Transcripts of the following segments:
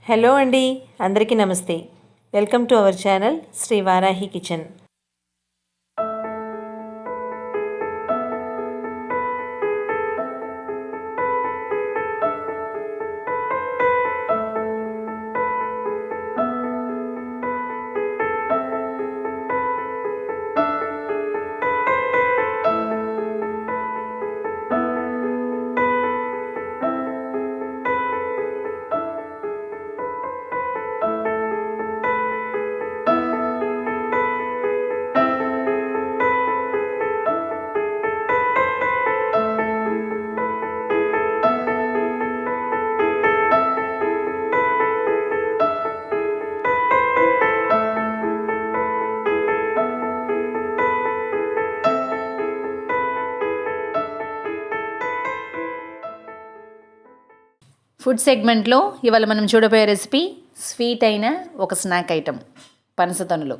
Hello అండి, అందరికీ నమస్తే. Welcome to our channel Shri Varahi kitchen. Food సెగ్మెంట్లో ఇవాళ మనం చూడబోయే రెసిపీ స్వీట్ అయిన ఒక స్నాక్ ఐటెం పనసతొనలు.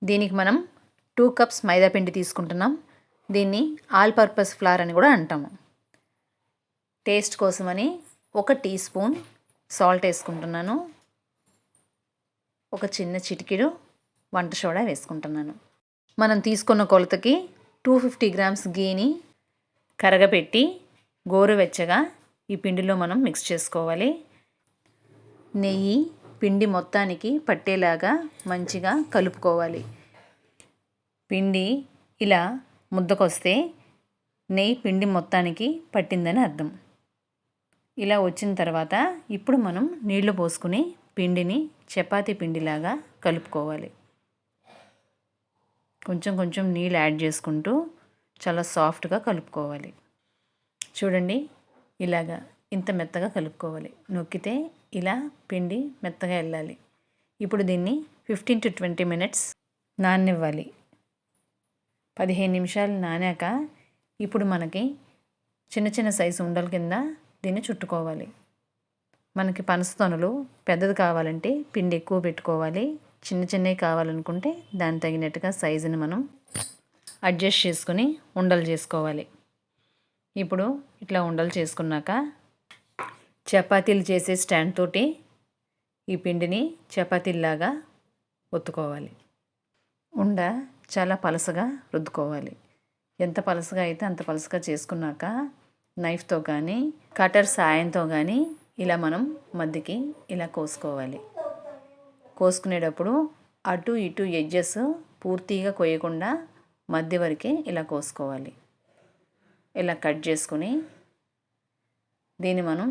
దీనికి మనం 2 కప్స్ మైదా పిండి తీసుకుంటున్నాం. దీన్ని ఆల్ పర్పస్ ఫ్లార్ అని కూడా అంటాము. టేస్ట్ కోసమని 1 టీ స్పూన్ సాల్ట్ వేసుకుంటున్నాను. ఒక చిన్న చిటికెడు వంట సోడా వేసుకుంటున్నాను. మనం తీసుకున్న కొలతకి 250 గ్రామ్స్ గీని కరగపెట్టి గోరువెచ్చగా ఈ పిండిలో మనం మిక్స్ చేసుకోవాలి. నెయ్యి పిండి మొత్తానికి పట్టేలాగా మంచిగా కలుపుకోవాలి. పిండి ఇలా ముద్దకొస్తే నెయ్యి పిండి మొత్తానికి పట్టిందని అర్థం. ఇలా వచ్చిన తర్వాత ఇప్పుడు మనం నీళ్లు పోసుకుని పిండిని చపాతీ పిండిలాగా కలుపుకోవాలి. కొంచెం కొంచెం నీళ్ళు యాడ్ చేసుకుంటూ చాలా సాఫ్ట్గా కలుపుకోవాలి. చూడండి, ఇలాగా ఇంత మెత్తగా కలుపుకోవాలి. నొక్కితే ఇలా పిండి మెత్తగా వెళ్ళాలి. ఇప్పుడు దీన్ని 15 to 20 మినిట్స్ నాననివ్వాలి. 15 నిమిషాలు నానాక ఇప్పుడు మనకి చిన్న చిన్న సైజు ఉండల కింద దీన్ని చుట్టుకోవాలి. మనకి పనసతొనలు పెద్దది కావాలంటే పిండి ఎక్కువ పెట్టుకోవాలి. చిన్న చిన్నవి కావాలనుకుంటే దానికి తగినట్టుగా సైజుని మనం అడ్జస్ట్ చేసుకుని ఉండలు చేసుకోవాలి. ఇప్పుడు ఇట్లా ఉండలు చేసుకున్నాక చపాతీలు చేసే స్టాండ్ తోటి ఈ పిండిని చపాతీలాగా ఒత్తుకోవాలి. ఉండ చాలా పలసగా రుద్దుకోవాలి. ఎంత పలసగా అయితే అంత పలసగా చేసుకున్నాక నైఫ్తో కానీ కటర్ సాయంతో కానీ ఇలా మనం మధ్యకి ఇలా కోసుకోవాలి. కోసుకునేటప్పుడు అటు ఇటు ఎడ్జెస్ పూర్తిగా కొయ్యకుండా మధ్య వరకే ఇలా కోసుకోవాలి. ఇలా కట్ చేసుకుని దీన్ని మనం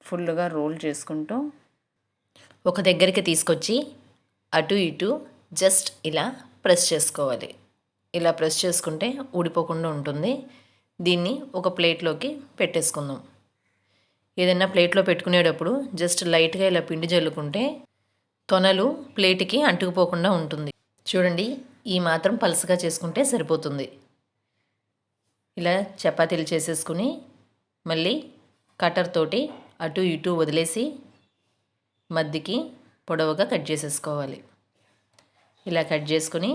ఫుల్గా రోల్ చేసుకుంటూ ఒక దగ్గరికి తీసుకొచ్చి అటు ఇటు జస్ట్ ఇలా ప్రెస్ చేసుకోవాలి. ఇలా ప్రెస్ చేసుకుంటే ఊడిపోకుండా ఉంటుంది. దీన్ని ఒక ప్లేట్లోకి పెట్టేసుకుందాం. ఏదైనా ప్లేట్లో పెట్టుకునేటప్పుడు జస్ట్ లైట్గా ఇలా పిండి జల్లుకుంటే తొనలు ప్లేట్కి అంటుకుపోకుండా ఉంటుంది. చూడండి, ఈ మాత్రం పలసగా చేసుకుంటే సరిపోతుంది. ఇలా చపాతీలు చేసేసుకుని మళ్ళీ కటర్ తోటి అటు ఇటు వదిలేసి మధ్యకి పొడవుగా కట్ చేసేసుకోవాలి. ఇలా కట్ చేసుకుని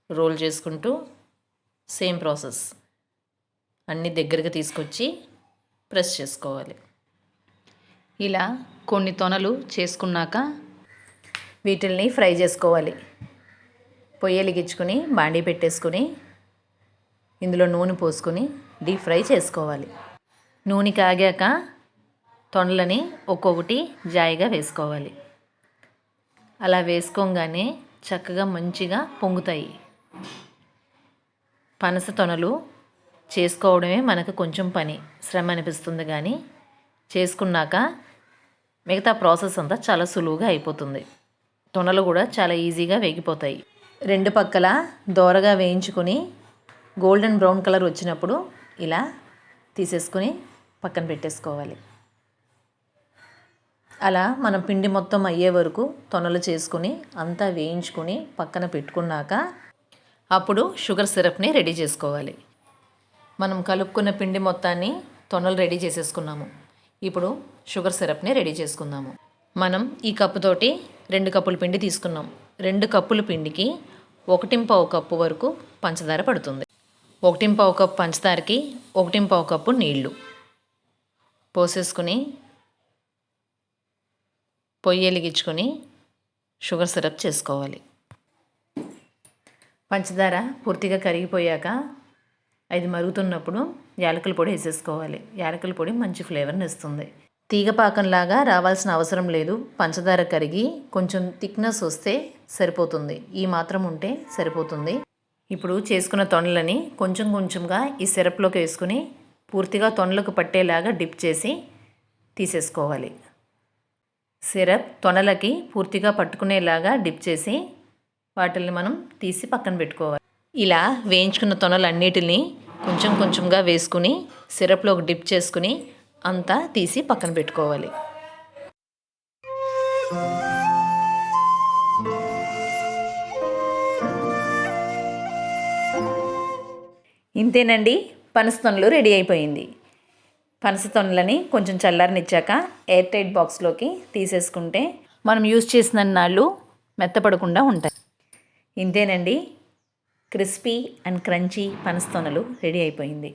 రోల్ చేసుకుంటూ సేమ్ ప్రాసెస్ అన్నీ దగ్గరగా తీసుకొచ్చి ప్రెస్ చేసుకోవాలి. ఇలా కొన్ని తొనలు చేసుకున్నాక వీటిల్ని ఫ్రై చేసుకోవాలి. పొయ్యి వెలిగించుకుని బాండీ పెట్టేసుకుని ఇందులో నూనె పోసుకొని డీప్ ఫ్రై చేసుకోవాలి. నూనె కాగాక తొనలని ఒక్కొక్కటి జాయిగా వేసుకోవాలి. అలా వేసుకోగానే చక్కగా మంచిగా పొంగుతాయి. పనస తొనలు చేసుకోవడమే మనకు కొంచెం పని, శ్రమ అనిపిస్తుంది. కానీ చేసుకున్నాక మిగతా ప్రాసెస్ అంతా చాలా సులువుగా అయిపోతుంది. తొనలు కూడా చాలా ఈజీగా వేగిపోతాయి. 2 పక్కల దోరగా వేయించుకొని గోల్డెన్ బ్రౌన్ కలర్ వచ్చినప్పుడు ఇలా తీసేసుకొని పక్కన పెట్టేసుకోవాలి. అలా మనం పిండి మొత్తం అయ్యే వరకు తొనలు చేసుకుని అంతా వేయించుకొని పక్కన పెట్టుకున్నాక అప్పుడు షుగర్ సిరప్ని రెడీ చేసుకోవాలి. మనం కలుపుకున్న పిండి మొత్తాన్ని తొనలు రెడీ చేసేసుకున్నాము. ఇప్పుడు షుగర్ సిరప్ని రెడీ చేసుకుందాము. మనం ఈ కప్పుతోటి 2 కప్పుల పిండి తీసుకున్నాం. 2 కప్పుల పిండికి 1.25 కప్పు వరకు పంచదార పడుతుంది. 1.25 కప్పు పంచదారకి 1.25 కప్పు నీళ్లు పోసేసుకుని పొయ్యి వెలిగించుకొని షుగర్ సిరప్ చేసుకోవాలి. పంచదార పూర్తిగా కరిగిపోయాక అది మరుగుతున్నప్పుడు యాలకుల పొడి వేసేసుకోవాలి. యాలకుల పొడి మంచి ఫ్లేవర్ని ఇస్తుంది. తీగపాకంలాగా రావాల్సిన అవసరం లేదు. పంచదార కరిగి కొంచెం థిక్నెస్ వస్తే సరిపోతుంది. ఈ మాత్రం ఉంటే సరిపోతుంది. ఇప్పుడు చేసుకున్న తొనలని కొంచెం కొంచెంగా ఈ సిరప్లోకి వేసుకుని పూర్తిగా తొనలకు పట్టేలాగా డిప్ చేసి తీసేసుకోవాలి. సిరప్ తొనలకి పూర్తిగా పట్టుకునేలాగా డిప్ చేసి వాటిని మనం తీసి పక్కన పెట్టుకోవాలి. ఇలా వేయించుకున్న తొనలన్నిటిని కొంచెం కొంచెంగా వేసుకుని సిరప్లోకి డిప్ చేసుకుని అంతా తీసి పక్కన పెట్టుకోవాలి. ఇంతేనండి, పనసతొనలు రెడీ అయిపోయింది. పనసతొనలని కొంచెం చల్లారనిచ్చాక ఎయిర్ టైట్ బాక్స్లోకి తీసేసుకుంటే మనం యూజ్ చేసిన నాళ్ళు మెత్తపడకుండా ఉంటాయి. ఇంతేనండి, క్రిస్పీ అండ్ క్రంచీ పనసతొనలు రెడీ అయిపోయింది.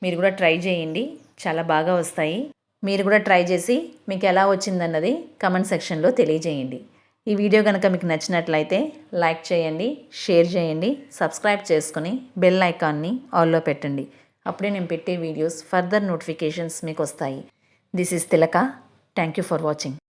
మీరు కూడా ట్రై చేయండి, చాలా బాగా వస్తాయి. మీరు కూడా ట్రై చేసి మీకు ఎలా వచ్చిందన్నది కమెంట్ సెక్షన్లో తెలియజేయండి. ఈ వీడియో కనుక మీకు నచ్చినట్లయితే లైక్ చేయండి, షేర్ చేయండి, సబ్స్క్రైబ్ చేసుకుని బెల్ ఐకాన్ని ఆల్లో పెట్టండి. అప్పుడే నేను పెట్టే వీడియోస్ ఫర్దర్ నోటిఫికేషన్స్ మీకు వస్తాయి. This is Tilaka. Thank you for watching.